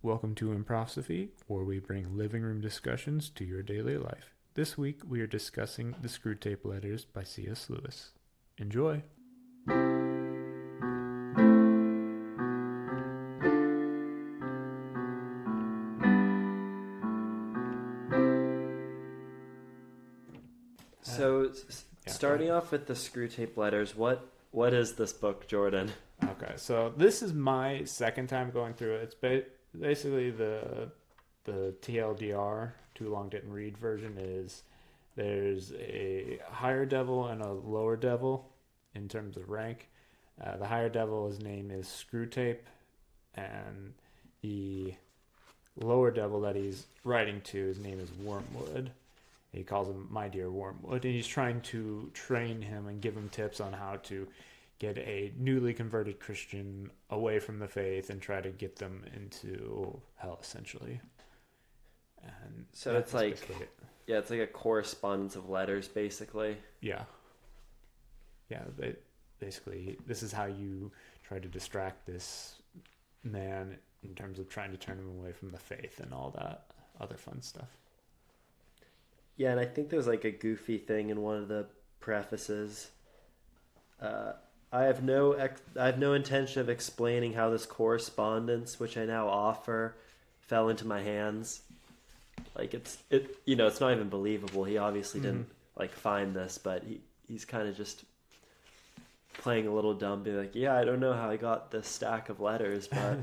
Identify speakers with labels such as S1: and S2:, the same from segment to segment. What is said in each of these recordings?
S1: Welcome to Improsophy, where we bring living room discussions to your daily life. This week we are discussing the Screwtape Letters by C.S. Lewis. Enjoy!
S2: So,
S1: Yeah,
S2: starting off with the Screwtape Letters, what is this book, Jordan?
S1: Okay, so this is my second time going through it. It's basically the TLDR, Too Long Didn't Read version is there's a higher devil and a lower devil in terms of rank. The higher devil, his name is Screwtape, and the lower devil that he's writing to, his name is Wormwood. He calls him My Dear Wormwood, and he's trying to train him and give him tips on how to get a newly converted Christian away from the faith and try to get them into hell, essentially. And
S2: So it's like, it's like a correspondence of letters, basically.
S1: yeah. Basically, this is how you try to distract this man in terms of trying to turn him away from the faith and all that other fun stuff.
S2: Yeah, and I think there's like a goofy thing in one of the prefaces. I have no intention of explaining how this correspondence, which I now offer, fell into my hands. Like it's not even believable. He obviously didn't find this, but he's kind of just playing a little dumb, being like, yeah, I don't know how I got this stack of letters, but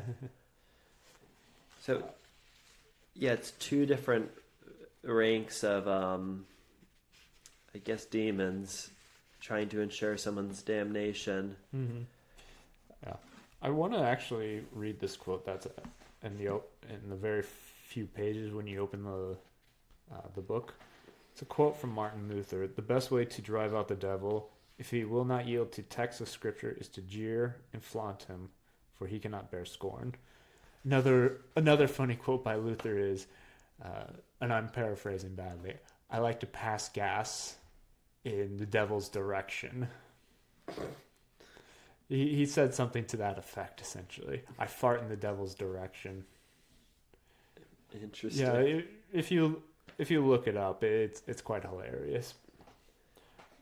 S2: so yeah, it's two different ranks of I guess demons trying to ensure someone's damnation.
S1: Yeah, I want to actually read this quote that's in the very few pages when you open the book. It's a quote from Martin Luther. The best way to drive out the devil, if he will not yield to texts of scripture, is to jeer and flaunt him, for he cannot bear scorn. Another funny quote by Luther is, and I'm paraphrasing badly, I like to pass gas in the devil's direction. He said something to that effect, essentially. I fart in the devil's direction.
S2: Interesting.
S1: Yeah, if you look it up, it's quite hilarious.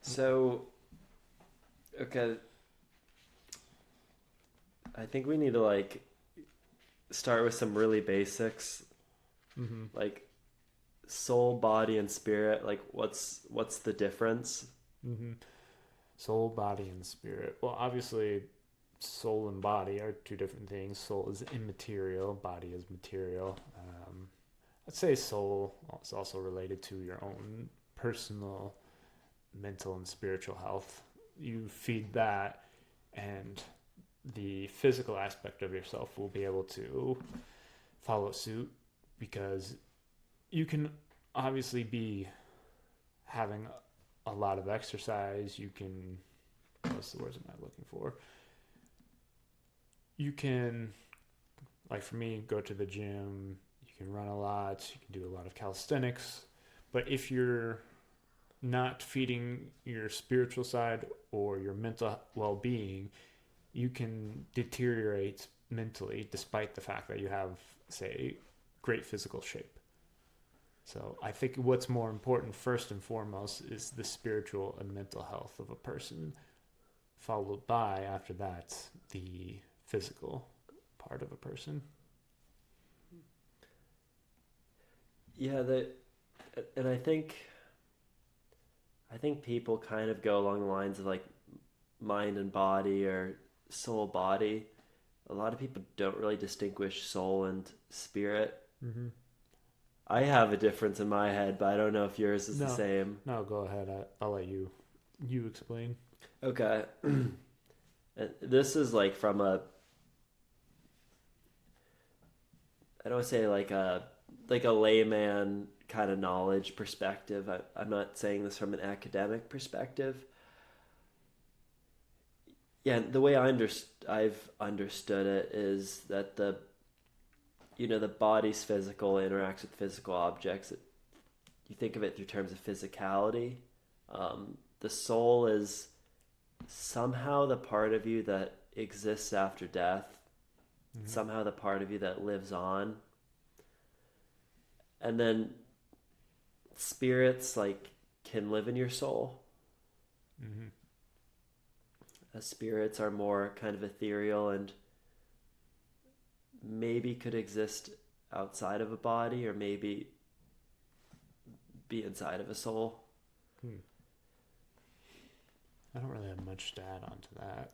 S2: So, okay, I think we need to start with some really basics, like soul, body, and spirit. Like, what's the difference?
S1: Soul, body, and spirit. Well, obviously, soul and body are two different things. Soul is immaterial, body is material. I'd say soul is also related to your own personal mental and spiritual health. You feed that, and the physical aspect of yourself will be able to follow suit, because you can obviously be having a lot of exercise. You can, what's the words am I looking for? You can, like for me, go to the gym, you can run a lot, you can do a lot of calisthenics, but if you're not feeding your spiritual side or your mental well-being, you can deteriorate mentally despite the fact that you have, say, great physical shape. So I think what's more important first and foremost is the spiritual and mental health of a person, followed by, after that, the physical part of a person.
S2: Yeah, and I think people kind of go along the lines of like mind and body or soul body. A lot of people don't really distinguish soul and spirit. I have a difference in my head, but I don't know if yours is the same.
S1: No, go ahead. I'll let you explain.
S2: Okay. This is like from I don't want to say like a layman kind of knowledge perspective. I'm not saying this from an academic perspective. Yeah, the way I've understood it is that the body's physical interacts with physical objects. You think of it through terms of physicality. The soul is somehow the part of you that exists after death, somehow the part of you that lives on. And then spirits like can live in your soul.
S1: Mm-hmm.
S2: Spirits are more kind of ethereal and maybe could exist outside of a body or maybe be inside of a soul.
S1: I don't really have much to add on to that.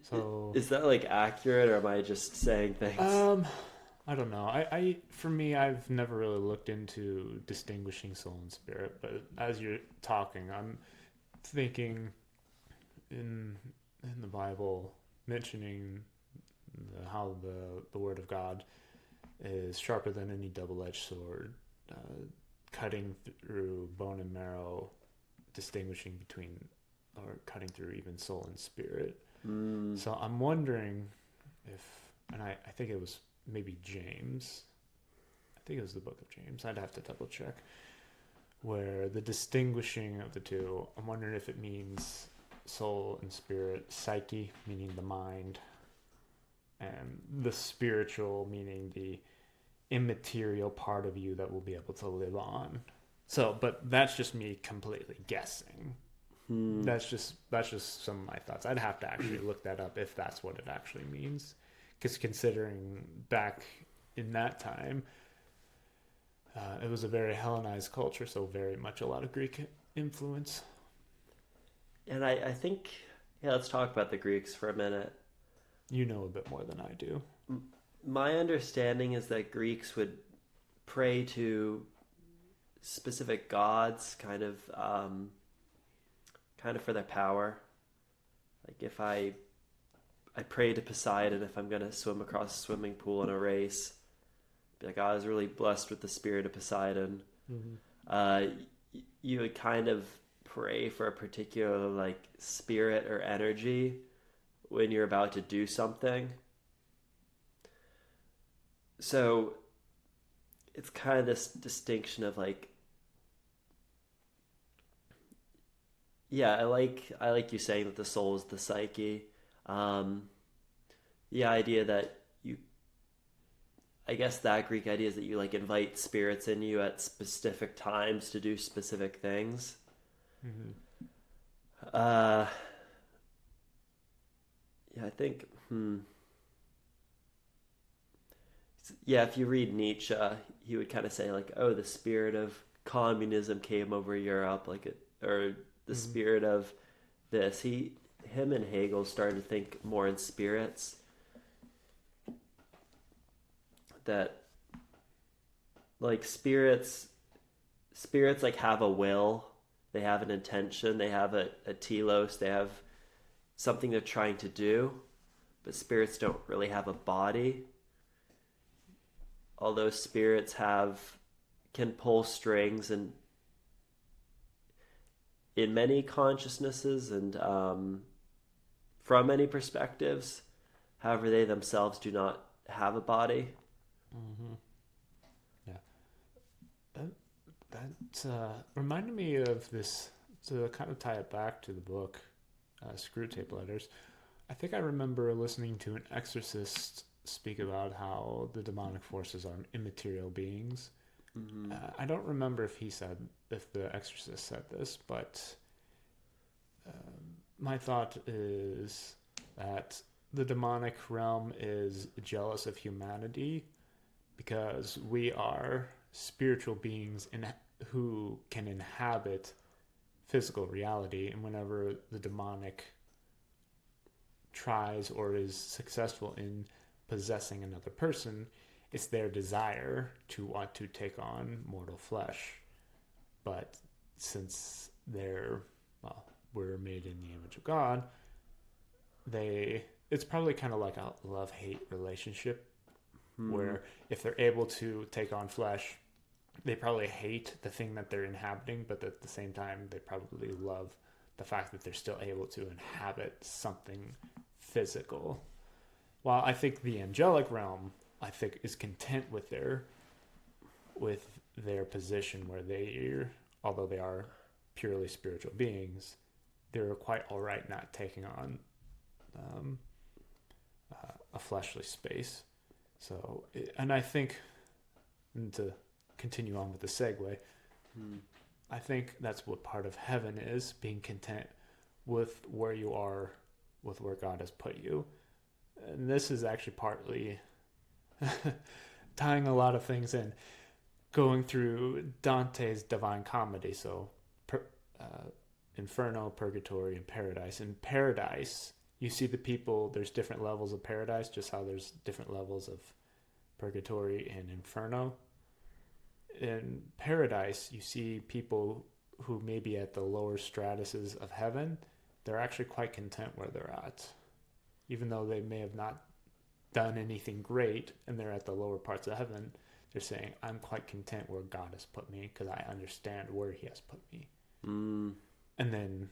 S1: So
S2: is that like accurate, or am I just saying things?
S1: I don't know. For me, I've never really looked into distinguishing soul and spirit, but as you're talking, I'm thinking in the Bible mentioning how the Word of God is sharper than any double-edged sword, cutting through bone and marrow, distinguishing between, or cutting through even soul and spirit. So I'm wondering if, and I think it was maybe James. I think it was the book of James. I'd have to double check. Where the distinguishing of the two, I'm wondering if it means soul and spirit, psyche meaning the mind, and the spiritual meaning the immaterial part of you that will be able to live on. So, but that's just me completely guessing. That's just some of my thoughts. I'd have to actually look that up if that's what it actually means, because considering back in that time, it was a very Hellenized culture, so very much a lot of Greek influence.
S2: And I think, let's talk about the Greeks for a minute.
S1: You know a bit more than I do.
S2: My understanding is that Greeks would pray to specific gods, kind of for their power. Like if I pray to Poseidon if I'm going to swim across a swimming pool in a race, be like, I was really blessed with the spirit of Poseidon. You would kind of pray for a particular like spirit or energy when you're about to do something. So it's kind of this distinction of like, I like you saying that the soul is the psyche. The idea that I guess that Greek idea is that you like invite spirits in you at specific times to do specific things. I think. If you read Nietzsche, he would kind of say like, "Oh, the spirit of communism came over Europe," or the spirit of this. Him and Hegel started to think more in spirits. That like spirits like have a will, they have an intention, they have a telos, they have something they're trying to do, but spirits don't really have a body. Although spirits can pull strings and in many consciousnesses and from many perspectives, however they themselves do not have a body.
S1: That reminded me of this, to kind of tie it back to the book Screwtape Letters. I think I remember listening to an exorcist speak about how the demonic forces are immaterial beings. I don't remember if the exorcist said this, but my thought is that the demonic realm is jealous of humanity because we are spiritual beings who can inhabit physical reality, and whenever the demonic tries or is successful in possessing another person, it's their desire to want to take on mortal flesh. But since we're made in the image of God, it's probably kind of like a love-hate relationship, where if they're able to take on flesh, they probably hate the thing that they're inhabiting, but at the same time, they probably love the fact that they're still able to inhabit something physical. While I think the angelic realm, is content with their position, where although they are purely spiritual beings, they're quite all right not taking on a fleshly space. So, and I think, to continue on with the segue. I think that's what part of heaven is, being content with where you are, with where God has put you. And this is actually partly tying a lot of things in, going through Dante's Divine Comedy. So Inferno, Purgatory, and Paradise. In Paradise, you see the people, there's different levels of paradise, just how there's different levels of Purgatory and Inferno. In Paradise, you see people who may be at the lower stratuses of heaven. They're actually quite content where they're at. Even though they may have not done anything great and they're at the lower parts of heaven, they're saying, I'm quite content where God has put me because I understand where he has put me. And then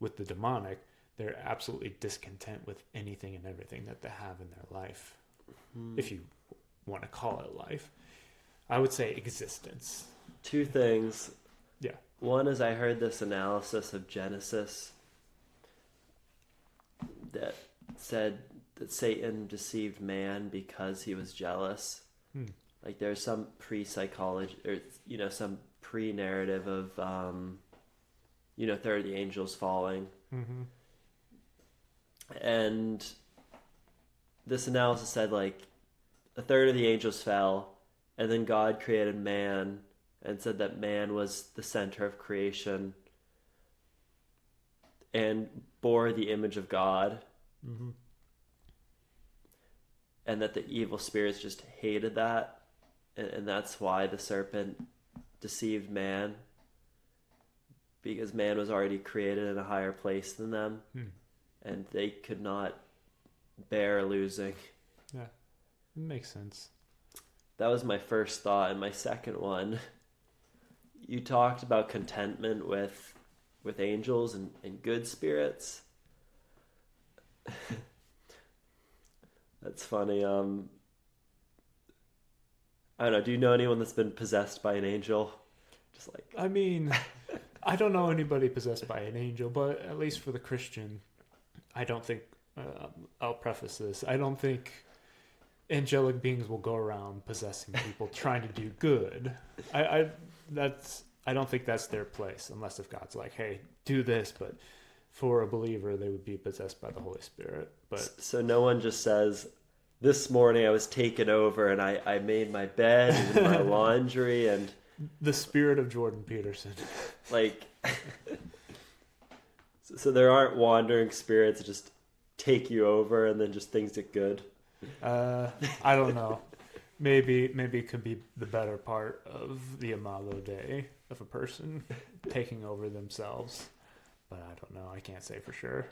S1: with the demonic, they're absolutely discontent with anything and everything that they have in their life. If you want to call it life. I would say existence.
S2: Two things.
S1: Yeah.
S2: One is I heard this analysis of Genesis that said that Satan deceived man because he was jealous. Like there's some pre-psychology, or some pre-narrative of third of the angels falling. And this analysis said like a third of the angels fell, and then God created man and said that man was the center of creation and bore the image of God. And that the evil spirits just hated that, and that's why the serpent deceived man, because man was already created in a higher place than them, and they could not bear losing.
S1: Yeah, it makes sense.
S2: That was my first thought. And my second one, you talked about contentment with angels and good spirits. That's funny. I don't know. Do you know anyone that's been possessed by an angel? Just like,
S1: I mean, I don't know anybody possessed by an angel, but at least for the Christian, I don't think, I'll preface this, I don't think angelic beings will go around possessing people trying to do good. I don't think that's their place, unless if God's like, hey, do this, but for a believer, they would be possessed by the Holy Spirit. But
S2: so no one just says, this morning I was taken over and I made my bed and my laundry and...
S1: The spirit of Jordan Peterson.
S2: Like, so there aren't wandering spirits that just take you over and then just things get good?
S1: I don't know. Maybe it could be the better part of the Imago Dei of a person taking over themselves. But I don't know. I can't say for sure.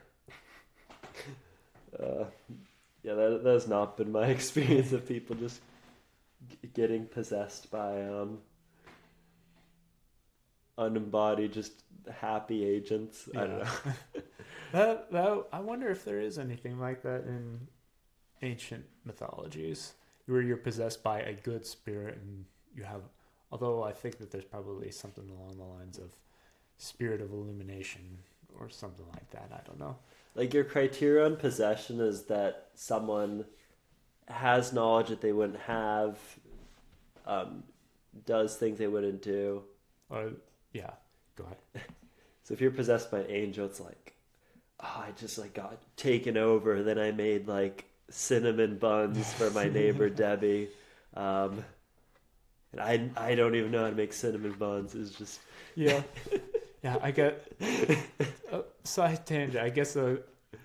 S2: Yeah, that has not been my experience of people just getting possessed by unembodied, just happy agents. Yeah. I don't know.
S1: that I wonder if there is anything like that in ancient mythologies, where you're possessed by a good spirit and you have. Although I think that there's probably something along the lines of spirit of illumination or something like that. I don't know.
S2: Like your criteria on possession is that someone has knowledge that they wouldn't have, does things they wouldn't do.
S1: Yeah, go ahead.
S2: So if you're possessed by an angel, it's like, I just like got taken over. Then I made like cinnamon buns for my neighbor Debbie, and I don't even know how to make cinnamon buns. It's just
S1: yeah. I get side tangent. I guess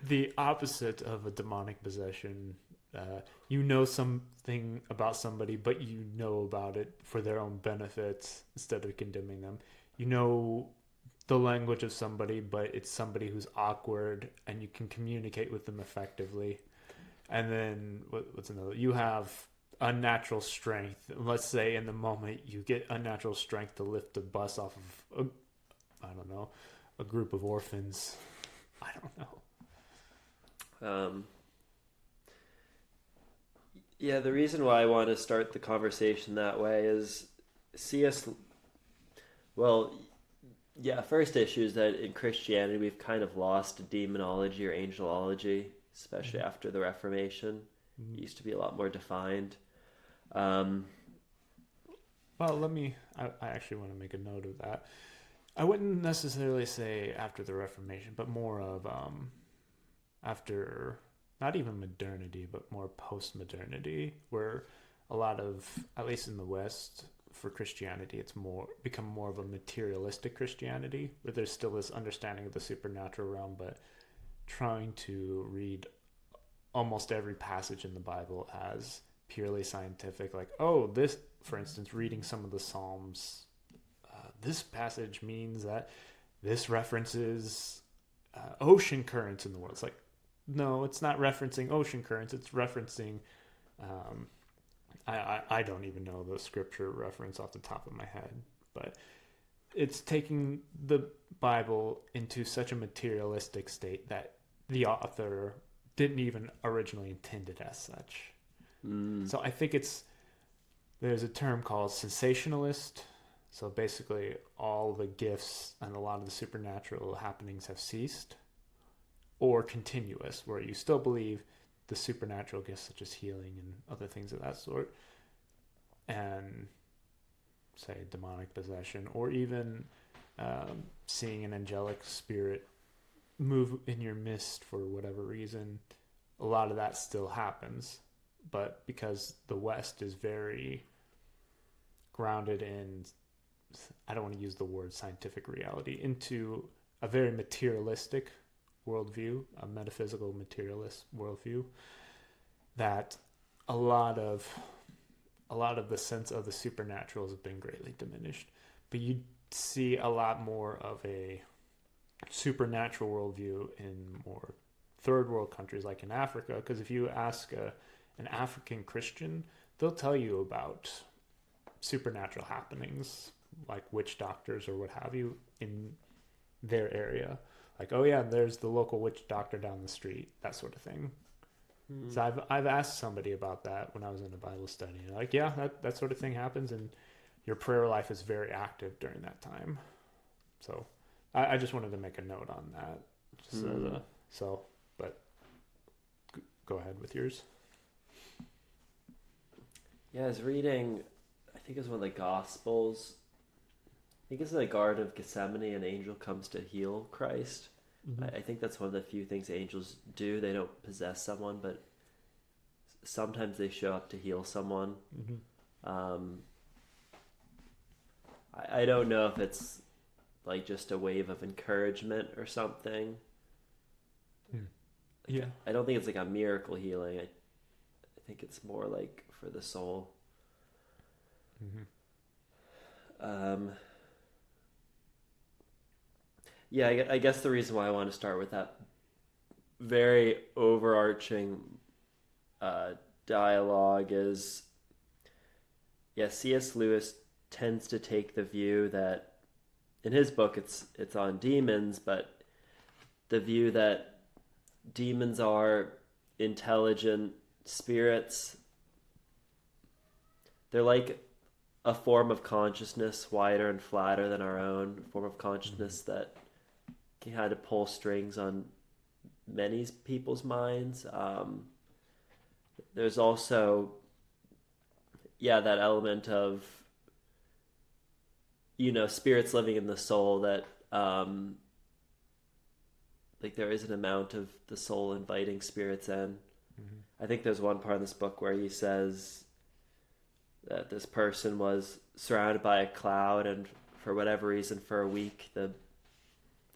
S1: the opposite of a demonic possession. You know something about somebody, but you know about it for their own benefit instead of condemning them. You know the language of somebody, but it's somebody who's awkward, and you can communicate with them effectively. And then what's another? You have unnatural strength. Let's say in the moment you get unnatural strength to lift a bus off of a group of orphans. I don't know.
S2: Yeah, the reason why I want to start the conversation that way is first issue is that in Christianity we've kind of lost demonology or angelology, especially after the Reformation. It used to be a lot more defined.
S1: Well, I actually want to make a note of that. I wouldn't necessarily say after the Reformation, but more of after, not even modernity, but more post-modernity, where a lot of, at least in the West, for Christianity, it's become more of a materialistic Christianity, where there's still this understanding of the supernatural realm, but trying to read almost every passage in the Bible as purely scientific. Like, oh, this, for instance, reading some of the Psalms, this passage means that this references ocean currents in the world. It's like, no, it's not referencing ocean currents. It's referencing. I don't even know the scripture reference off the top of my head, but it's taking the Bible into such a materialistic state that the author didn't even originally intend it as such. So I think there's a term called sensationalist. So basically all the gifts and a lot of the supernatural happenings have ceased, or continuous, where you still believe the supernatural gifts such as healing and other things of that sort, and say demonic possession, or even seeing an angelic spirit move in your midst for whatever reason. A lot of that still happens, but because the West is very grounded in, I don't want to use the word scientific reality, into a very materialistic worldview, a metaphysical materialist worldview, that a lot of the sense of the supernatural has been greatly diminished. But you see a lot more of a supernatural worldview in more third world countries, like in Africa, because if you ask an African Christian, they'll tell you about supernatural happenings, like witch doctors or what have you, in their area. Like, oh yeah, there's the local witch doctor down the street, that sort of thing. So I've asked somebody about that when I was in a Bible study. Like, yeah, that sort of thing happens, and your prayer life is very active during that time. So I just wanted to make a note on that. But go ahead with yours.
S2: Yeah, I was reading, I think it was one of the Gospels. I think it's in the Garden of Gethsemane, an angel comes to heal Christ. I think that's one of the few things angels do. They don't possess someone, but sometimes they show up to heal someone. I don't know if it's like just a wave of encouragement or something.
S1: Yeah.
S2: I don't think it's like a miracle healing. I think it's more like for the soul. Yeah, I guess the reason why I want to start with that very overarching dialogue is, yeah, C.S. Lewis tends to take the view that, in his book, it's on demons, but the view that demons are intelligent spirits. They're like a form of consciousness wider and flatter than our own, a form of consciousness that can kind of pull strings on many people's minds. There's also, that element of, spirits living in the soul, that like there is an amount of the soul inviting spirits in. I think there's one part in this book where he says that this person was surrounded by a cloud, and for whatever reason, for a week, the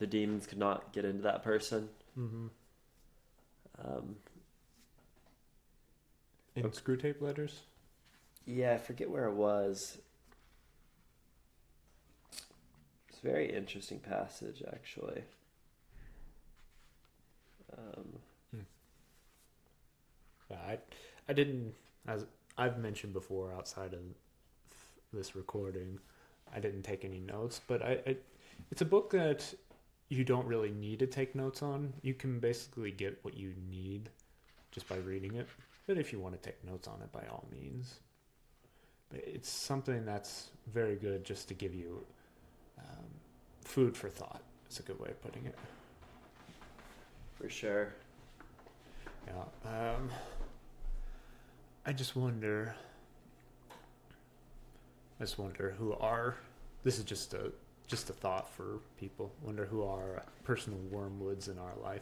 S2: demons could not get into that person.
S1: In Screwtape Letters?
S2: Yeah, I forget where it was. It's a very interesting passage, actually.
S1: I didn't, as I've mentioned before outside of this recording, I didn't take any notes, but it's a book that you don't really need to take notes on. You can basically get what you need just by reading it. But if you want to take notes on it, by all means. But it's something that's very good just to give you food for thought. It's a good way of putting it.
S2: For sure.
S1: Yeah. I just wonder, I just wonder this is just a thought for people. Wonder who are personal wormwoods in our life.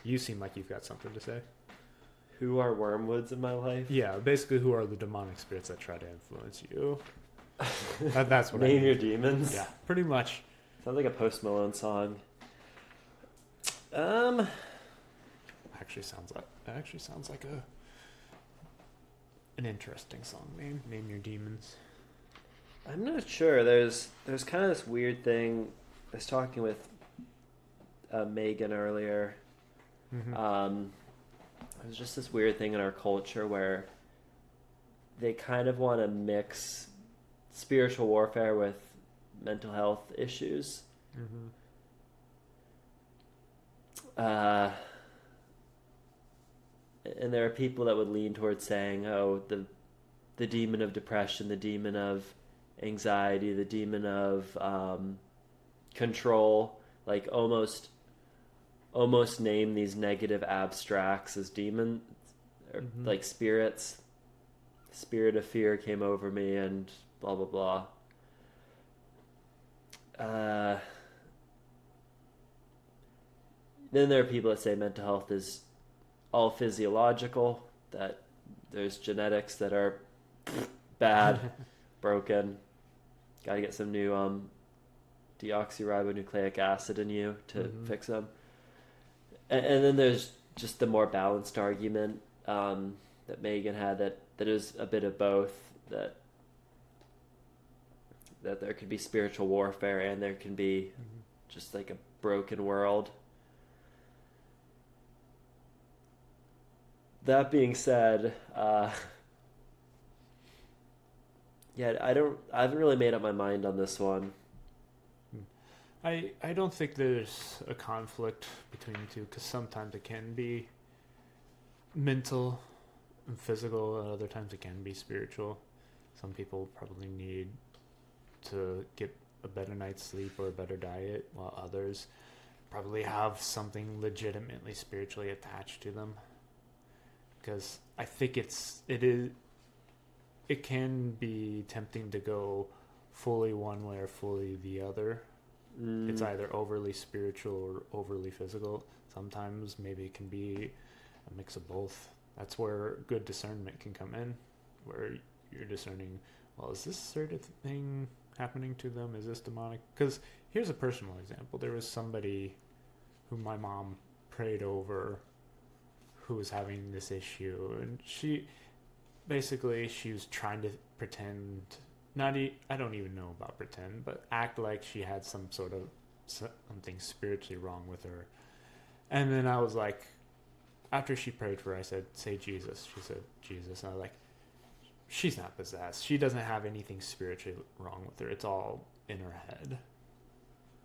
S1: You seem like you've got something to say.
S2: Who are wormwoods in my life?
S1: Yeah, basically, who are the demonic spirits that try to influence you? That's what I
S2: Name
S1: mean.
S2: your demons.
S1: Yeah, pretty much.
S2: Sounds like a Post Malone song.
S1: Actually sounds like an interesting song name. Name your demons.
S2: I'm not sure. There's kind of this weird thing. I was talking with Megan earlier.
S1: Mm-hmm.
S2: There's just this weird thing in our culture where they kind of want to mix spiritual warfare with mental health issues.
S1: Mm-hmm.
S2: And there are people that would lean towards saying, oh, the demon of depression, the demon of anxiety, the demon of control, like almost name these negative abstracts as demons, or like spirits. Spirit of fear came over me and blah, blah, blah. Then there are people that say mental health is all physiological, that there's genetics that are bad, broken. Got to get some new deoxyribonucleic acid in you to fix them. And then there's just the more balanced argument that Megan had that is a bit of both, that there could be spiritual warfare and there can be just like a broken world. That being said, I haven't really made up my mind on this one.
S1: I don't think there's a conflict between the two, because sometimes it can be mental and physical, and other times it can be spiritual. Some people probably need to get a better night's sleep or a better diet, while others probably have something legitimately spiritually attached to them. Because I think it can be tempting to go fully one way or fully the other. It's either overly spiritual or overly physical. Sometimes maybe it can be a mix of both. That's where good discernment can come in, where you're discerning, well, is this certain thing happening to them? Is this demonic? Because here's a personal example. There was somebody who my mom prayed over who was having this issue, and she was trying to pretend, I don't even know about pretend, but act like she had some sort of something spiritually wrong with her. And then I was like, after she prayed for her, I said, say Jesus. She said, Jesus. And I was like, she's not possessed. She doesn't have anything spiritually wrong with her. It's all in her head.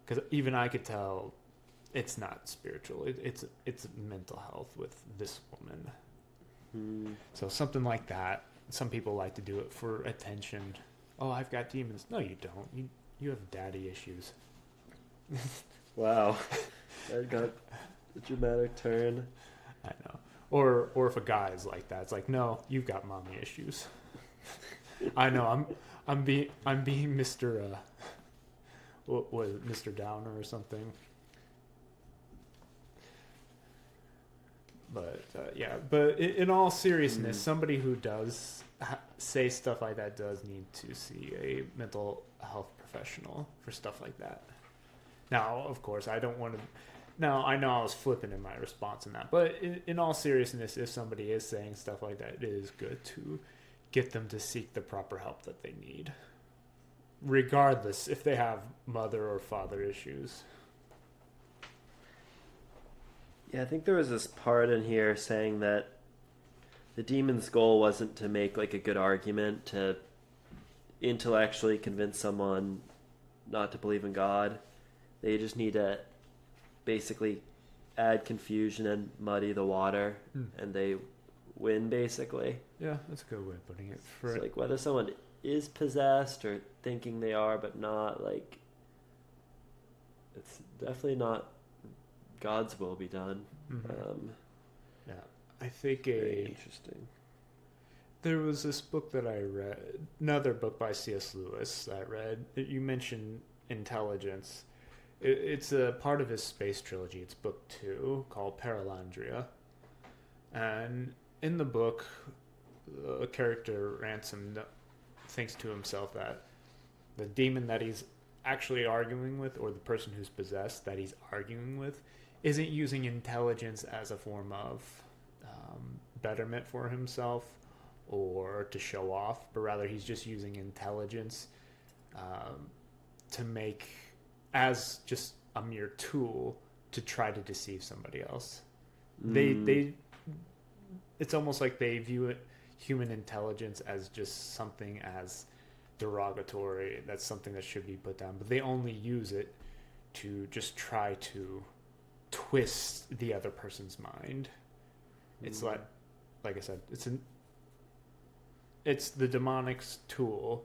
S1: Because even I could tell it's not spiritual. It's mental health with this woman. So something like that. Some people like to do it for attention. Oh, I've got demons. No, you don't. You have daddy issues.
S2: Wow. That got a dramatic turn.
S1: I know. Or if a guy is like that, it's like, no, you've got mommy issues. I know. I'm being Mr. What was it, Mr. Downer or something. But but in all seriousness, somebody who does say stuff like that does need to see a mental health professional for stuff like that. Now, of course, I don't want to. Now, I know I was flippant in my response in that, but in all seriousness, if somebody is saying stuff like that, it is good to get them to seek the proper help that they need, regardless if they have mother or father issues.
S2: Yeah, I think there was this part in here saying that the demon's goal wasn't to make like a good argument, to intellectually convince someone not to believe in God. They just need to basically add confusion and muddy the water, and they win, basically.
S1: Yeah, that's a good way of putting it.
S2: It's like whether someone is possessed or thinking they are but not, like, it's definitely not God's will be done.
S1: Yeah, I think
S2: very interesting.
S1: There was this book that I read, another book by C.S. Lewis that I read. You mentioned intelligence. It's a part of his space trilogy. It's book 2 called Paralandria. And in the book, the character Ransom thinks to himself that the demon that he's actually arguing with, or the person who's possessed that he's arguing with, isn't using intelligence as a form of betterment for himself or to show off, but rather he's just using intelligence to make as just a mere tool to try to deceive somebody else. They it's almost like they view it, human intelligence, as just something as derogatory. That's something that should be put down, but they only use it to just try to twist the other person's mind. It's like I said, it's the demonic's tool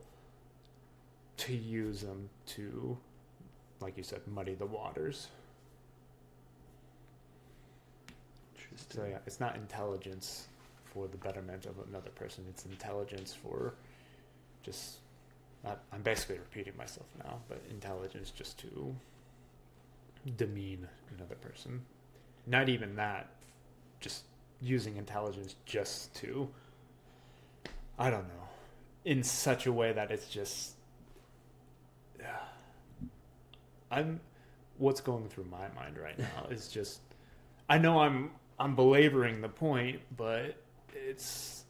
S1: to use them to, like you said, muddy the waters. So yeah, it's not intelligence for the betterment of another person. It's intelligence for just, I'm basically repeating myself now, but intelligence just to demean another person. Not even that, just using intelligence just to, I don't know, in such a way that it's just, what's going through my mind right now is just, I know I'm belaboring the point, but it's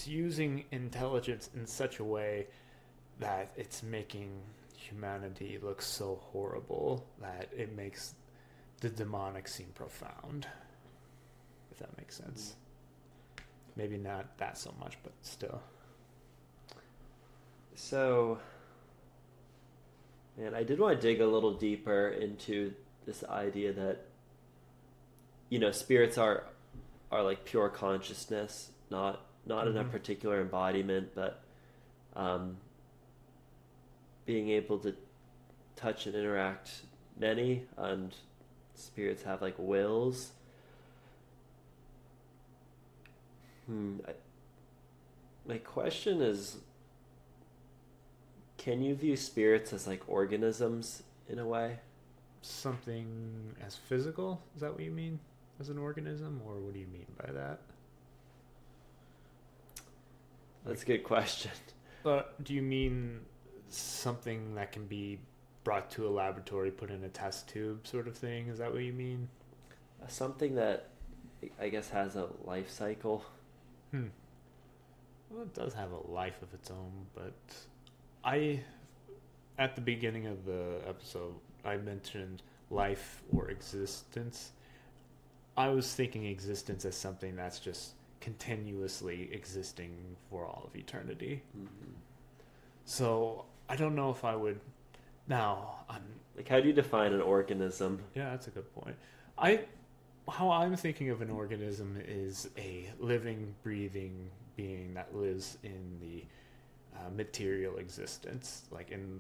S1: using intelligence in such a way that it's making humanity look so horrible that it makes the demonic seem profound, if that makes sense. Maybe not that so much, but still.
S2: So, man, I did want to dig a little deeper into this idea that, spirits are like pure consciousness, not in a particular embodiment, but being able to touch and interact many, and spirits have like wills. My question is, can you view spirits as like organisms in a way?
S1: Something as physical? Is that what you mean? As an organism? Or what do you mean by that?
S2: That's a good question.
S1: But do you mean something that can be brought to a laboratory, put in a test tube sort of thing? Is that what you mean?
S2: Something that I guess has a life cycle.
S1: Well, it does have a life of its own, but at the beginning of the episode, I mentioned life or existence. I was thinking existence as something that's just continuously existing for all of eternity. So I don't know if I would. Now,
S2: like, how do you define an organism?
S1: Yeah, that's a good point. How I'm thinking of an organism is a living, breathing being that lives in the material existence, like in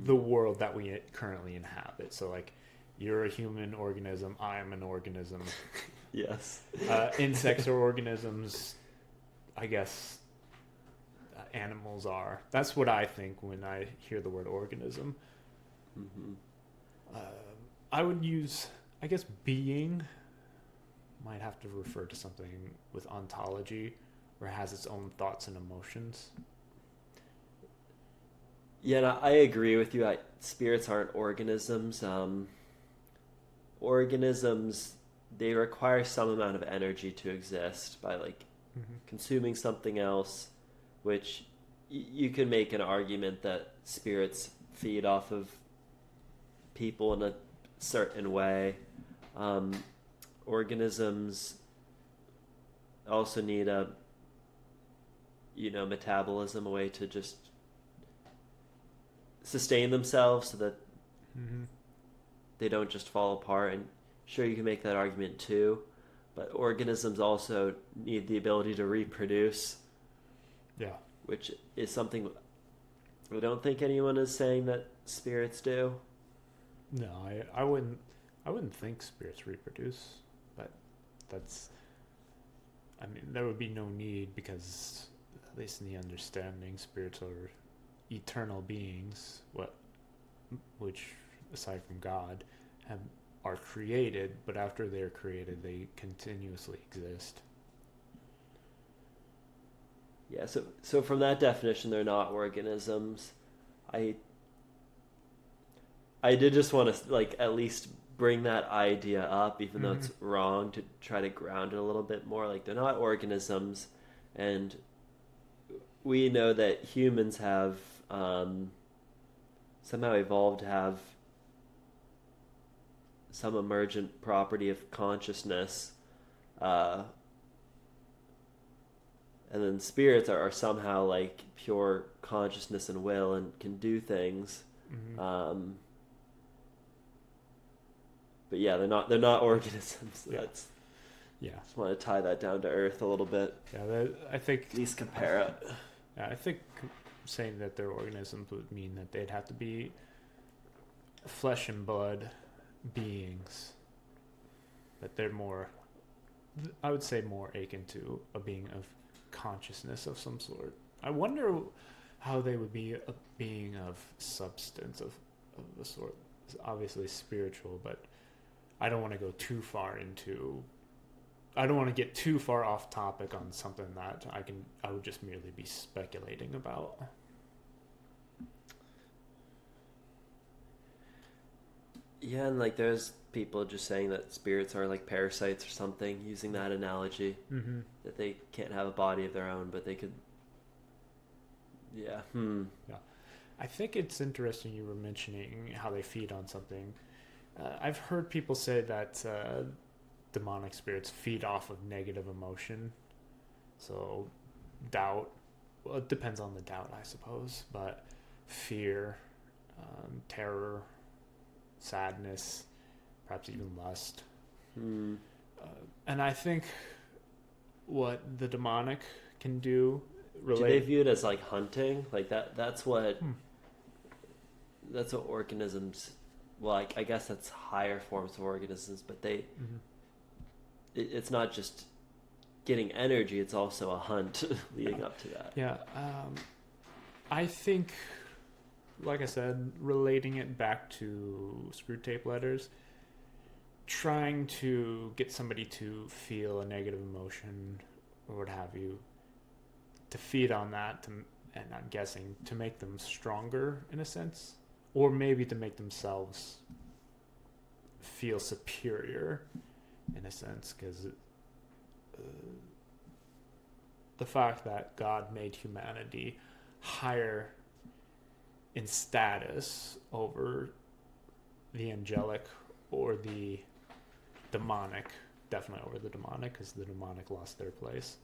S1: the world that we currently inhabit. So, like, you're a human organism, I'm an organism.
S2: Yes.
S1: Insects are organisms, I guess. Animals are. That's what I think when I hear the word organism. I would use, I guess, being might have to refer to something with ontology, or has its own thoughts and emotions.
S2: Yeah, I agree with you. Spirits aren't organisms. Organisms, they require some amount of energy to exist by like consuming something else, which you can make an argument that spirits feed off of people in a certain way. Organisms also need a metabolism, a way to just sustain themselves so that they don't just fall apart. And sure, you can make that argument too, but organisms also need the ability to reproduce. Yeah. Which is something I don't think anyone is saying that spirits do.
S1: No, I wouldn't think spirits reproduce, but that's, I mean, there would be no need because, at least in the understanding, spirits are eternal beings, which, aside from God, are created, but after they're created, they continuously exist.
S2: Yeah, so from that definition, they're not organisms. I did just want to like at least bring that idea up, even though it's wrong, to try to ground it a little bit more. Like, they're not organisms, and we know that humans have somehow evolved to have some emergent property of consciousness, and then spirits are somehow like pure consciousness and will and can do things. But yeah, they're not organisms.
S1: Yeah.
S2: Just want to tie that down to earth a little bit.
S1: Yeah, I think
S2: at least compare it.
S1: Yeah, I think saying that they're organisms would mean that they'd have to be flesh and blood beings. That they're more, I would say, more akin to a being of consciousness of some sort. I wonder how they would be a being of substance of a sort. It's obviously spiritual, but I don't want to go too far into. I don't want to get too far off topic on something that I would just merely be speculating about.
S2: Yeah, and like there's people just saying that spirits are like parasites or something, using that analogy, that they can't have a body of their own, but they could. Yeah.
S1: Yeah. I think it's interesting you were mentioning how they feed on something. I've heard people say that demonic spirits feed off of negative emotion. So doubt, well, it depends on the doubt, I suppose, but fear, terror, sadness, perhaps even lust. And I think what the demonic can do
S2: they view it as like hunting? Like that's what organisms, well, I guess that's higher forms of organisms, but it's not just getting energy, it's also a hunt leading up to that.
S1: Yeah. I think, like I said, relating it back to Screwtape Letters, trying to get somebody to feel a negative emotion or what have you, to feed on that, and I'm guessing to make them stronger in a sense, or maybe to make themselves feel superior in a sense, because the fact that God made humanity higher in status over the angelic or the demonic, definitely over the demonic, because the demonic lost their place.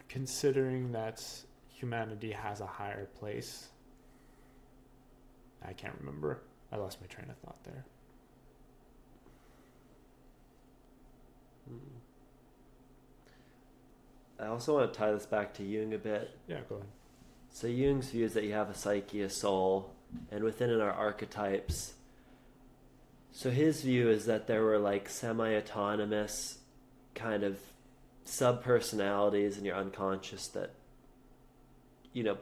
S1: Considering that humanity has a higher place, I can't remember. I lost my train of thought there.
S2: I also want to tie this back to Jung a bit.
S1: Yeah, go ahead.
S2: So Jung's view is that you have a psyche, a soul, and within it are archetypes. So his view is that there were like semi-autonomous kind of sub-personalities in your unconscious that,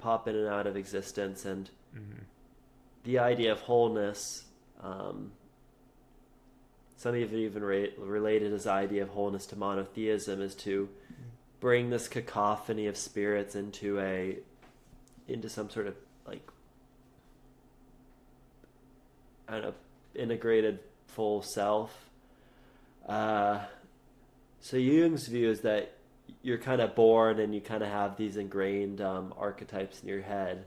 S2: pop in and out of existence, and the idea of wholeness, some have even related his idea of wholeness to monotheism, is to bring this cacophony of spirits into some sort of like, I don't know, integrated full self. So Jung's view is that you're kind of born and you kind of have these ingrained archetypes in your head.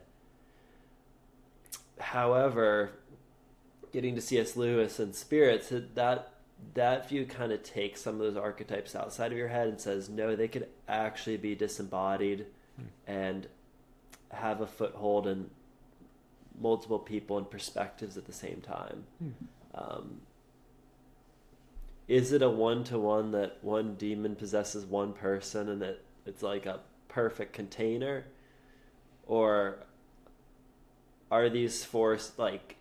S2: However, getting to C.S. Lewis and spirits, that view kind of takes some of those archetypes outside of your head and says, no, they could actually be disembodied and have a foothold in multiple people and perspectives at the same time. Is it a one-to-one that one demon possesses one person and that it's like a perfect container? Or are these forces, like,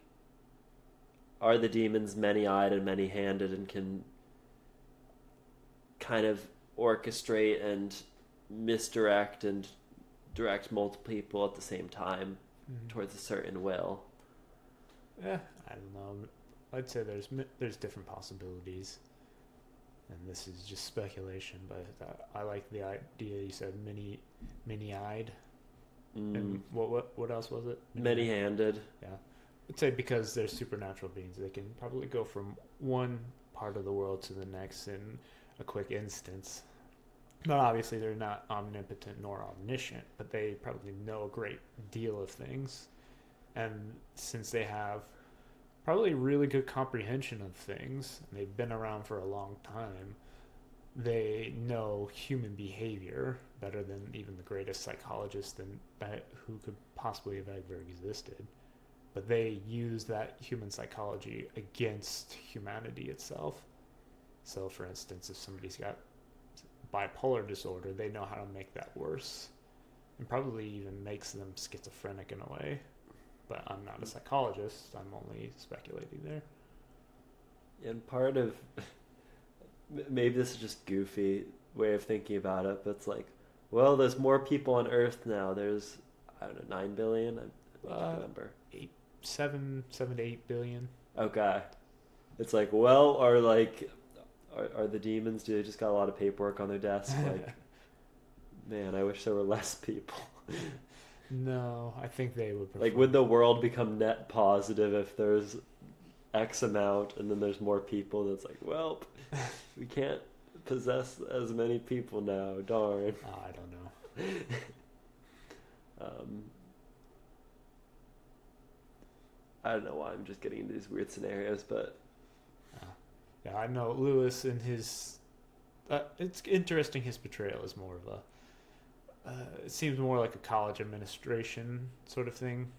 S2: are the demons many-eyed and many-handed and can kind of orchestrate and misdirect and direct multiple people at the same time towards a certain will?
S1: I don't know. I'd say there's different possibilities, and this is just speculation. But I like the idea you said, many-eyed, and what else was it?
S2: Many-handed.
S1: Yeah, I'd say because they're supernatural beings, they can probably go from one part of the world to the next in a quick instance. But obviously, they're not omnipotent nor omniscient, but they probably know a great deal of things. And since they have probably really good comprehension of things, and they've been around for a long time, they know human behavior better than even the greatest psychologist who could possibly have ever existed. But they use that human psychology against humanity itself. So, for instance, if somebody's got bipolar disorder, they know how to make that worse, and probably even makes them schizophrenic in a way. But I'm not a psychologist, I'm only speculating there.
S2: And part of, maybe this is just goofy way of thinking about it, but it's like, well, there's more people on Earth now. There's, I don't know, 9 billion? I don't remember.
S1: 7 to 8 billion.
S2: Okay. It's like, well, are the demons, do they just got a lot of paperwork on their desk? Like, man, I wish there were less people.
S1: No, I think they would prefer.
S2: Like, would the world become net positive if there's X amount and then there's more people? That's like, well, we can't possess as many people now. Darn.
S1: Oh, I don't know.
S2: I don't know why I'm just getting into these weird scenarios, but
S1: yeah, I know Lewis in his. It's interesting. His portrayal is more of a. It seems more like a college administration sort of thing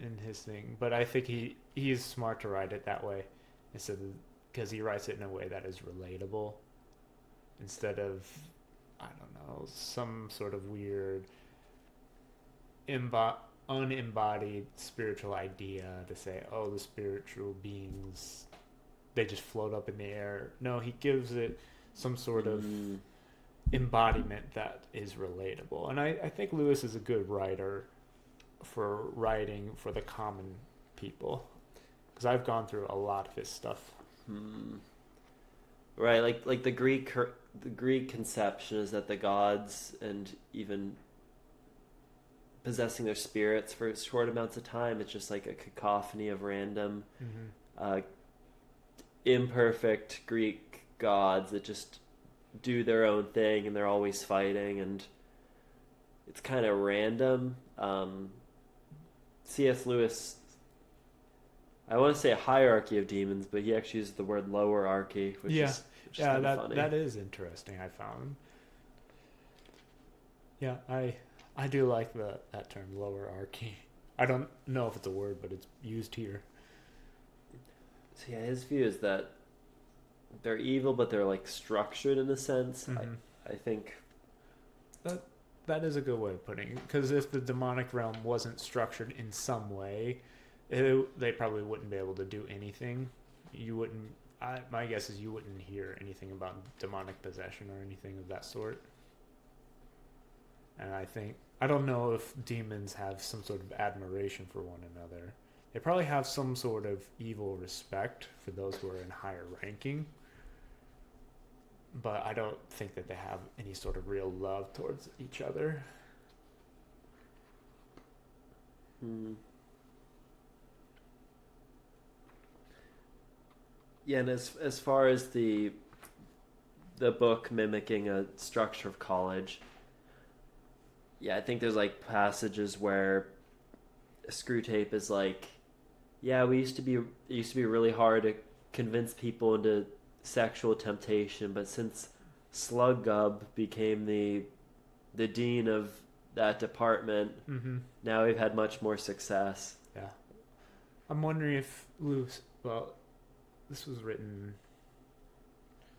S1: in his thing, but I think he is smart to write it that way instead of, because he writes it in a way that is relatable instead of, I don't know, some sort of weird unembodied spiritual idea to say, oh, the spiritual beings, they just float up in the air. No, he gives it some sort of embodiment that is relatable. And I think Lewis is a good writer for writing for the common people, because I've gone through a lot of his stuff.
S2: Right, like the Greek conception is that the gods, and even possessing their spirits for short amounts of time, it's just like a cacophony of random imperfect Greek gods that just do their own thing, and they're always fighting, and it's kind of random. C.S. Lewis, I want to say a hierarchy of demons, but he actually uses the word lowerarchy, which is kind of funny.
S1: That is interesting. I found. Yeah, I do like that term, lowerarchy. I don't know if it's a word, but it's used here.
S2: So yeah, his view is that they're evil, but they're like structured in a sense. I think
S1: that is a good way of putting it, because if the demonic realm wasn't structured in some way, they probably wouldn't be able to do anything. You wouldn't. My guess is you wouldn't hear anything about demonic possession or anything of that sort. And I don't know if demons have some sort of admiration for one another. They probably have some sort of evil respect for those who are in higher ranking. But I don't think that they have any sort of real love towards each other.
S2: Yeah, and as far as the book mimicking a structure of college, yeah, I think there's like passages where Screwtape is like, yeah, it used to be really hard to convince people into sexual temptation, but since Slug became the dean of that department, now we've had much more success.
S1: Yeah. I'm wondering if Lewis, this was written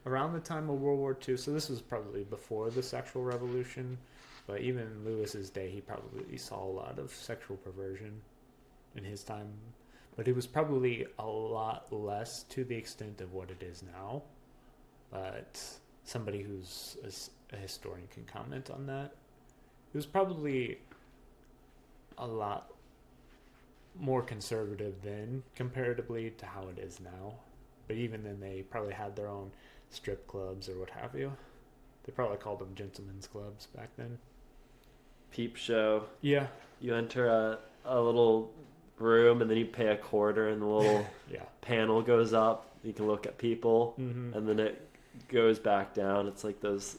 S1: around the time of World War II, so this was probably before the sexual revolution, but even in Lewis's day, he probably saw a lot of sexual perversion in his time. but it was probably a lot less to the extent of what it is now. But somebody who's a historian can comment on that. It was probably a lot more conservative then, comparatively to how it is now. But even then, they probably had their own strip clubs or what have you. They probably called them gentlemen's clubs back then.
S2: Peep show.
S1: Yeah.
S2: You enter a little room and then you pay a quarter and the little
S1: Yeah.
S2: panel goes up. You can look at people
S1: Mm-hmm.
S2: and then it goes back down. It's like those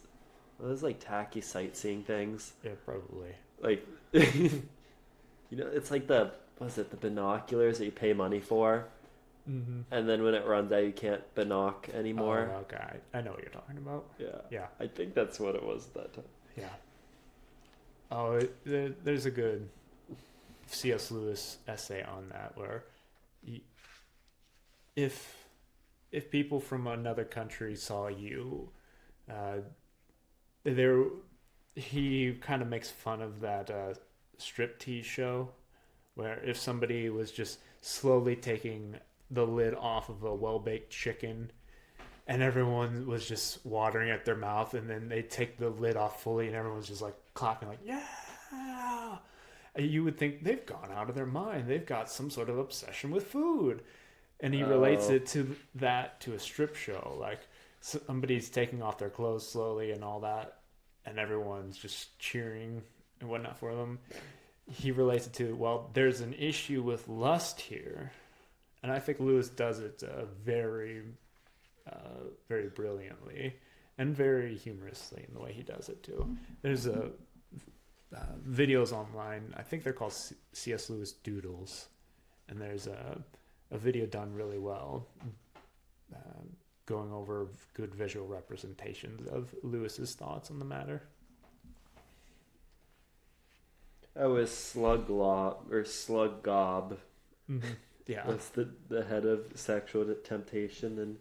S2: like tacky sightseeing things.
S1: Yeah, probably.
S2: Like, it's like the binoculars that you pay money for.
S1: Mm-hmm.
S2: And then when it runs out, you can't binoc anymore.
S1: Oh, okay. I know what you're talking about.
S2: Yeah.
S1: Yeah.
S2: I think that's what it was at that time.
S1: Yeah. Oh, there's a good C.S. Lewis essay on that where if people from another country saw you, he kind of makes fun of that striptease show where if somebody was just slowly taking the lid off of a well-baked chicken and everyone was just watering at their mouth and then they take the lid off fully and everyone's just like clapping like, yeah, you would think they've gone out of their mind. They've got some sort of obsession with food. And he relates it to a strip show. Like somebody's taking off their clothes slowly and all that and everyone's just cheering and whatnot for them. He relates it to, well, there's an issue with lust here. And I think Lewis does it very, very brilliantly and very humorously in the way he does it too. There's videos online. I think they're called C.S. Lewis Doodles. And there's a video done really well going over good visual representations of Lewis's thoughts on the matter.
S2: Oh, is Slug Gob.
S1: Mm-hmm. Yeah.
S2: That's the head of sexual temptation, and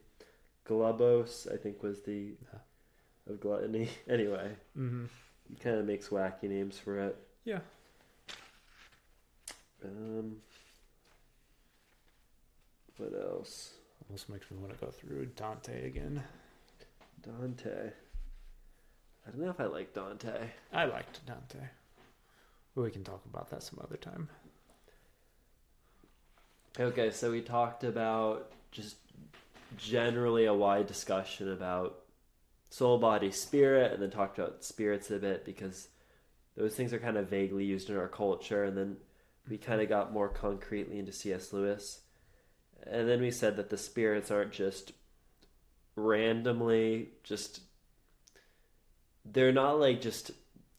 S2: Globos, I think, was the of gluttony. Anyway, he kind of makes wacky names for it.
S1: Yeah.
S2: What else?
S1: Almost makes me want to go through Dante again.
S2: Dante. I don't know if I like Dante.
S1: I liked Dante. But we can talk about that some other time.
S2: Okay, so we talked about just generally a wide discussion about soul, body, spirit, and then talked about spirits a bit because those things are kind of vaguely used in our culture, and then we kind of got more concretely into C.S. Lewis. And then we said that the spirits aren't just randomly they're not like just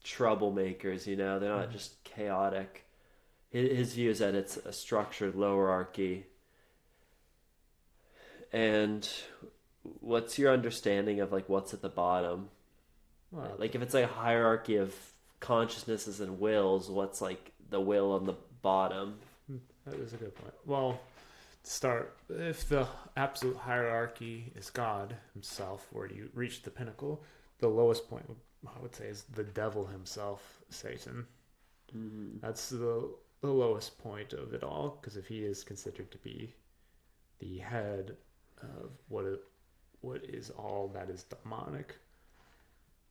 S2: troublemakers, they're not just chaotic. His view is that it's a structured lowerarchy. And what's your understanding of like what's at the bottom?
S1: Well,
S2: Like if it's like a hierarchy of consciousnesses and wills, what's like the will on the bottom?
S1: that is a good point. Well, to start, if the absolute hierarchy is God himself, where you reach the pinnacle, the lowest point, I would say, is the devil himself, Satan.
S2: Mm-hmm.
S1: That's the lowest point of it all, because if he is considered to be the head of what is all that is demonic,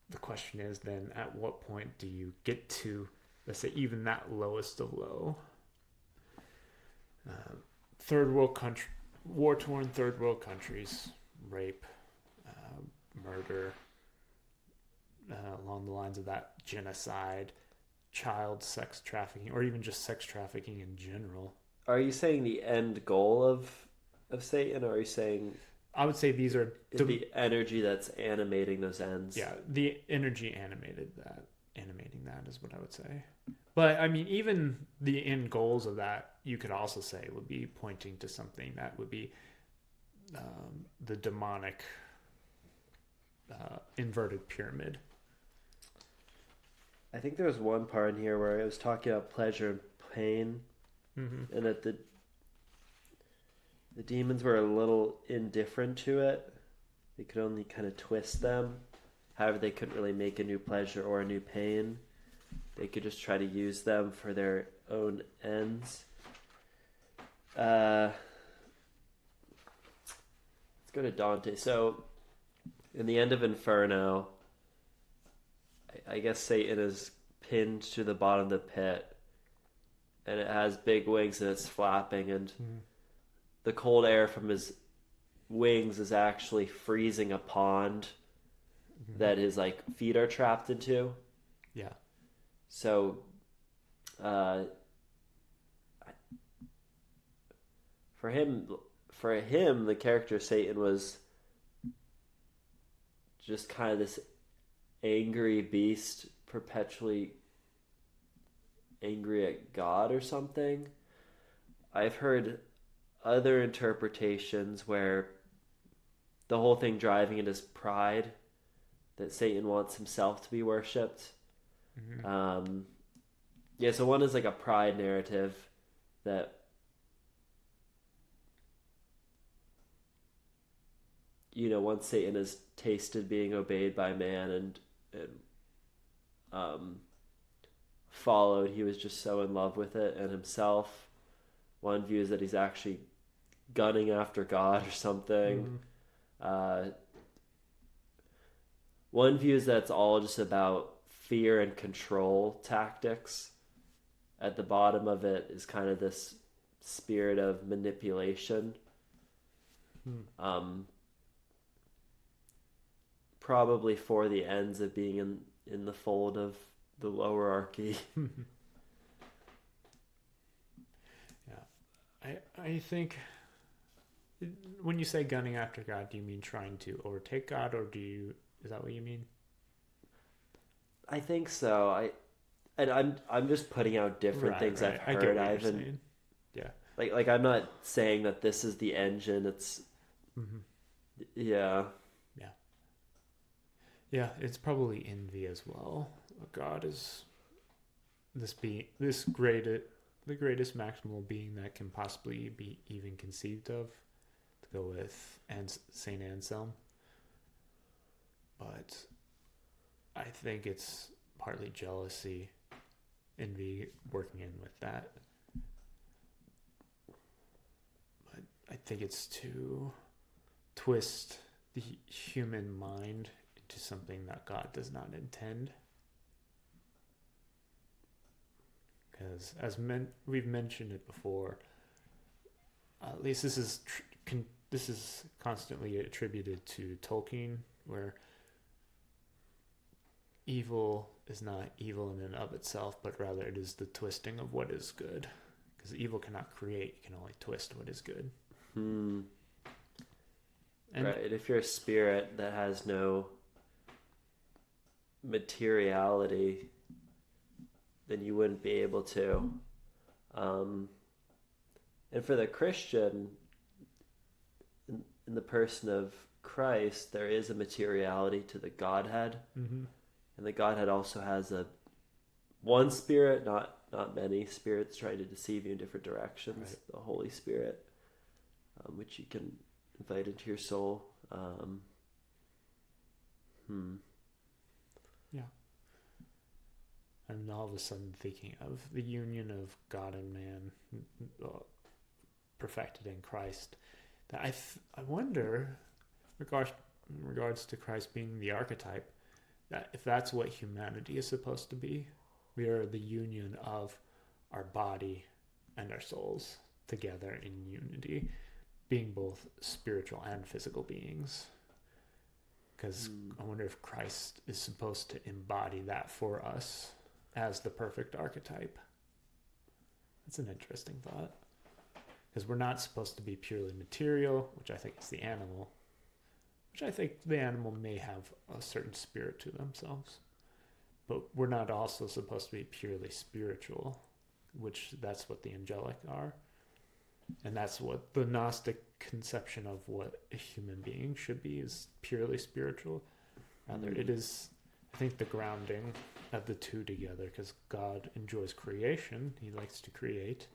S1: the question is then at what point do you get to, let's say, even that lowest of low? Third world country, war-torn third world countries, rape, murder, along the lines of that, genocide, child sex trafficking, or even just sex trafficking in general.
S2: Are you saying the end goal of Satan, or are you saying
S1: I would say these are
S2: the energy that's animating those ends?
S1: Yeah, the energy animating that is what I would say. But I mean, even the end goals of that, you could also say would be pointing to something that would be the demonic inverted pyramid.
S2: I think there was one part in here where it was talking about pleasure and pain, and that the demons were a little indifferent to it. They could only kind of twist them. However, they couldn't really make a new pleasure or a new pain. They could just try to use them for their own ends. let's go to Dante. So, in the end of Inferno, I guess Satan is pinned to the bottom of the pit, and it has big wings and it's flapping, and the cold air from his wings is actually freezing a pond that his like feet are trapped into.
S1: Yeah.
S2: So, for him, the character Satan was just kind of this angry beast, perpetually angry at God or something. I've heard other interpretations where the whole thing driving it is pride, that Satan wants himself to be worshipped. Yeah, so one is like a pride narrative that once Satan has tasted being obeyed by man and followed, he was just so in love with it and himself. One view is that he's actually gunning after God or something. One view is that it's all just about fear and control tactics. At the bottom of it is kind of this spirit of manipulation. Probably for the ends of being in the fold of the lowerarchy.
S1: Yeah. I think when you say gunning after God, do you mean trying to overtake God, or is that what you mean?
S2: I think so. I'm just putting out different things I've heard.
S1: I get what you're saying. Yeah.
S2: Like I'm not saying that this is the engine. It's yeah.
S1: Yeah, it's probably envy as well. God is the greatest maximal being that can possibly be even conceived of, to go with Saint Anselm. But I think it's partly jealousy, envy working in with that. But I think it's to twist the human mind to something that God does not intend. Because we've mentioned it before, at least this is constantly attributed to Tolkien, where evil is not evil in and of itself, but rather it is the twisting of what is good. Because evil cannot create, it can only twist what is good.
S2: And right, if you're a spirit that has no materiality, then you wouldn't be able to. And for the Christian, in the person of Christ, there is a materiality to the Godhead. And the Godhead also has one spirit, not many spirits trying to deceive you in different directions. Right. The Holy Spirit, which you can invite into your soul.
S1: Yeah. I'm all of a sudden thinking of the union of God and man perfected in Christ. That I wonder, in regards to Christ being the archetype, that if that's what humanity is supposed to be, we are the union of our body and our souls together in unity, being both spiritual and physical beings. Because I wonder if Christ is supposed to embody that for us as the perfect archetype. That's an interesting thought. Because we're not supposed to be purely material, which I think is the animal. Which I think the animal may have a certain spirit to themselves. But we're not also supposed to be purely spiritual, which that's what the angelic are. And that's what the Gnostic conception of what a human being should be, is purely spiritual. Rather, it is, I think, the grounding of the two together, because God enjoys creation. He likes to create.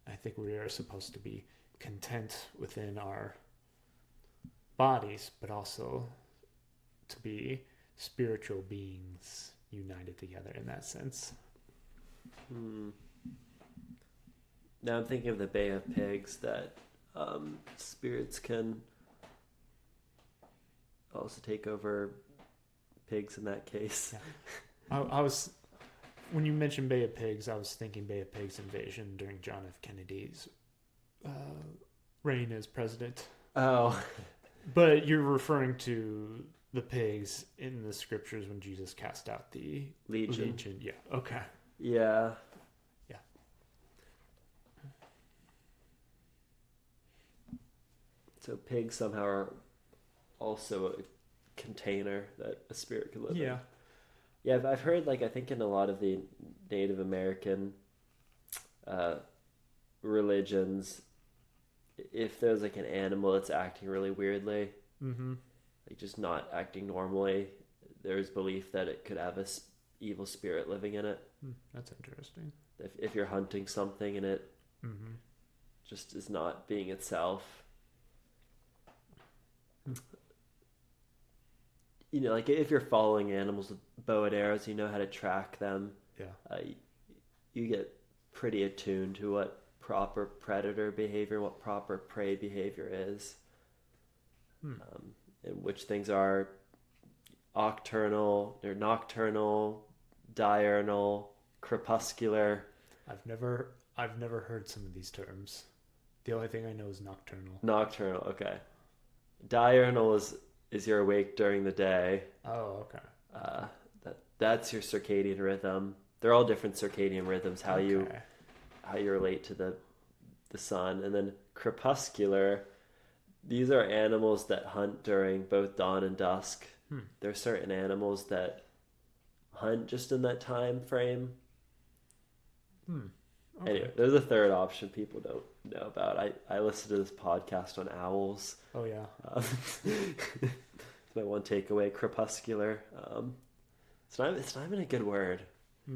S1: I think we are supposed to be content within our bodies, but also to be spiritual beings united together in that sense.
S2: Now I'm thinking of the Bay of Pigs that spirits can also take over pigs in that case.
S1: Yeah. I was when you mentioned Bay of Pigs, I was thinking Bay of Pigs invasion during John F. Kennedy's reign as president.
S2: Oh,
S1: but you're referring to the pigs in the scriptures when Jesus cast out the legion. Yeah. Okay.
S2: Yeah.
S1: Yeah.
S2: So pigs somehow are also a container that a spirit could live in.
S1: Yeah.
S2: Yeah, I've heard, like, I think in a lot of the Native American religions, if there's, like, an animal that's acting really weirdly, like, just not acting normally, there's belief that it could have a evil spirit living in it.
S1: That's interesting.
S2: If you're hunting something and it just is not being itself. You know, like if you're following animals with bow and arrows, you know how to track them.
S1: Yeah.
S2: You get pretty attuned to what proper predator behavior, what proper prey behavior is. And which things are nocturnal, diurnal, crepuscular.
S1: I've never heard some of these terms. The only thing I know is nocturnal.
S2: Nocturnal, okay. Diurnal is you're awake during the day.
S1: Oh, okay.
S2: That's your circadian rhythm. They're all different circadian rhythms. How you relate to the sun. And then crepuscular. These are animals that hunt during both dawn and dusk. There are certain animals that hunt just in that time frame. Okay. Anyway, there's a third option people don't know about. I listen to this podcast on owls.
S1: Oh, yeah.
S2: My one takeaway, crepuscular. It's not even a good word. It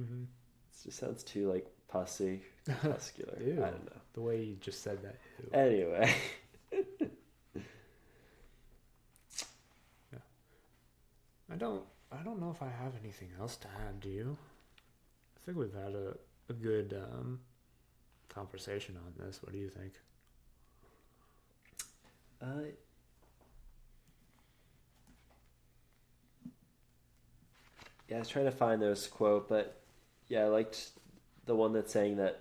S2: just sounds too, like, pussy. Crepuscular. I don't know.
S1: The way you just said that. Ew.
S2: Anyway.
S1: Yeah. I don't know if I have anything else to add, do you? I think we've had a good conversation on this. What do you think?
S2: Yeah, I was trying to find this quote, but yeah, I liked the one that's saying that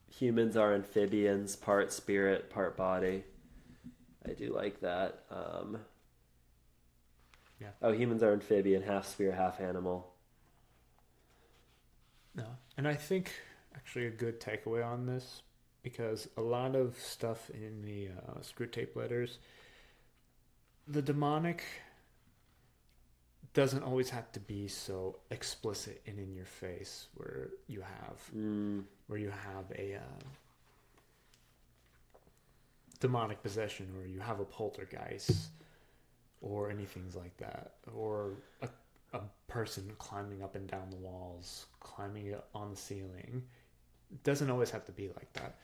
S2: humans are amphibians, part spirit, part body. I do like that.
S1: Yeah.
S2: Oh, humans are amphibian, half spirit, half animal.
S1: No. And I think actually a good takeaway on this, because a lot of stuff in the Screwtape Letters, the demonic doesn't always have to be so explicit and in your face, where you have a demonic possession, or you have a poltergeist, or anything like that, or a person climbing up and down the walls, climbing on the ceiling. It doesn't always have to be like that.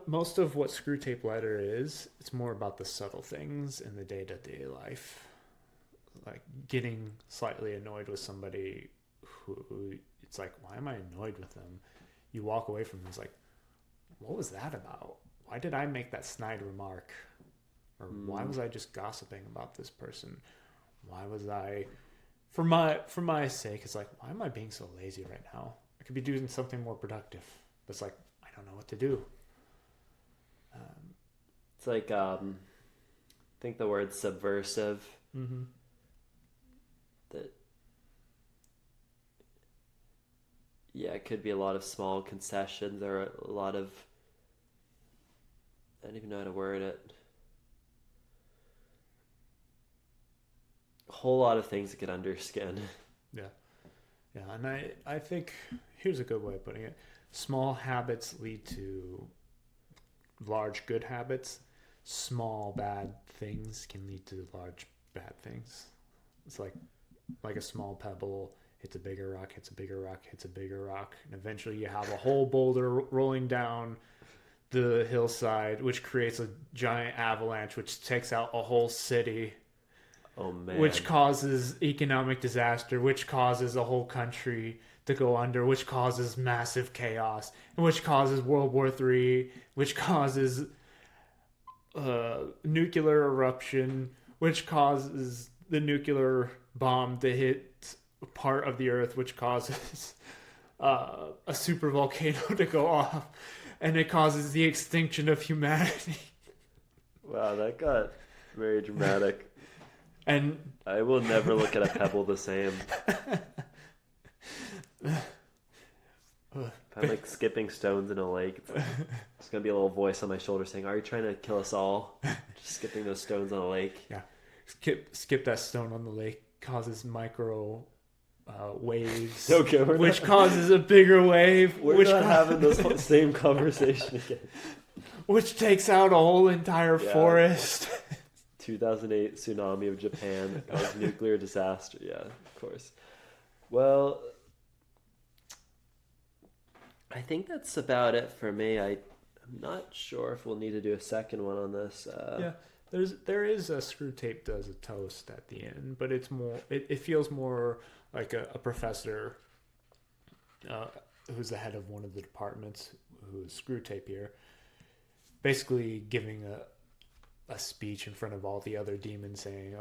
S1: Most of what Screwtape Letter is, it's more about the subtle things in the day-to-day life. Like getting slightly annoyed with somebody who it's like, why am I annoyed with them? You walk away from it, it's like, what was that about? Why did I make that snide remark? Or why was I just gossiping about this person? Why was I, for my sake, it's like, why am I being so lazy right now? I could be doing something more productive. But it's like, I don't know what to do.
S2: It's like, I think the word subversive. That, yeah, it could be a lot of small concessions, or a lot of, I don't even know how to word it. A whole lot of things that get under skin.
S1: Yeah. And I think, here's a good way of putting it. Small habits lead to large good habits. Small bad things can lead to large bad things. It's like a small pebble hits a bigger rock, hits a bigger rock, hits a bigger rock. And eventually you have a whole boulder rolling down the hillside, which creates a giant avalanche, which takes out a whole city.
S2: Oh man.
S1: which causes economic disaster, which causes a whole country to go under, which causes massive chaos, which causes World War III, which causes nuclear eruption, which causes the nuclear bomb to hit part of the Earth, which causes a super volcano to go off, and it causes the extinction of humanity.
S2: Wow, that got very dramatic.
S1: And
S2: I will never look at a pebble the same. I'm like skipping stones in a lake. It's like, there's gonna be a little voice on my shoulder saying, "Are you trying to kill us all?" Just skipping those stones on a lake.
S1: Yeah, skip that stone on the lake causes micro waves,
S2: Okay,
S1: which causes a bigger wave.
S2: We're not having this same conversation again.
S1: Which takes out a whole entire forest.
S2: 2008 tsunami of Japan. That was nuclear disaster. Yeah, of course. Well, I think that's about it for me. I'm not sure if we'll need to do a second one on this.
S1: There is a Screwtape does a toast at the end, but it's more. It feels more like a professor who's the head of one of the departments, who's Screwtape here, basically giving a speech in front of all the other demons saying,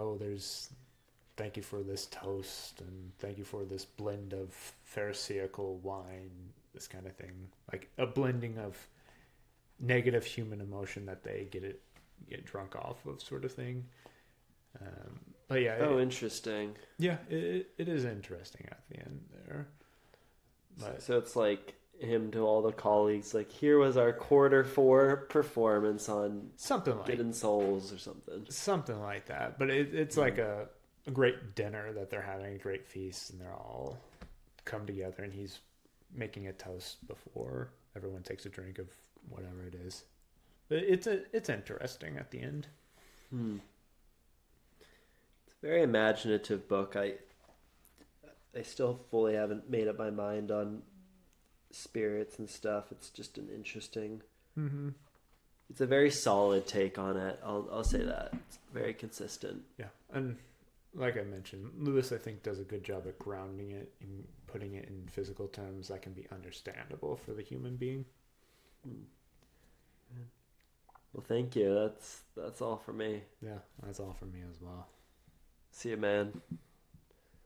S1: thank you for this toast, and thank you for this blend of pharisaical wine, this kind of thing. Like a blending of negative human emotion that they get drunk off of, sort of thing. But yeah.
S2: Interesting.
S1: Yeah, it is interesting at the end there. But,
S2: so it's like him to all the colleagues, like, here was our Q4 performance on
S1: something like
S2: Hidden Souls or something.
S1: Something like that. But it's like a great dinner that they're having, a great feast, and they're all come together, and he's making a toast before everyone takes a drink of whatever it is. But it's interesting at the end.
S2: It's a very imaginative book. I still fully haven't made up my mind on spirits and stuff. It's just an interesting. It's a very solid take on it. I'll say that. It's very consistent.
S1: Yeah, and like I mentioned, Lewis, I think, does a good job at grounding it and putting it in physical terms that can be understandable for the human being.
S2: Well, thank you. That's all for me.
S1: Yeah, that's all for me as well.
S2: See you, man.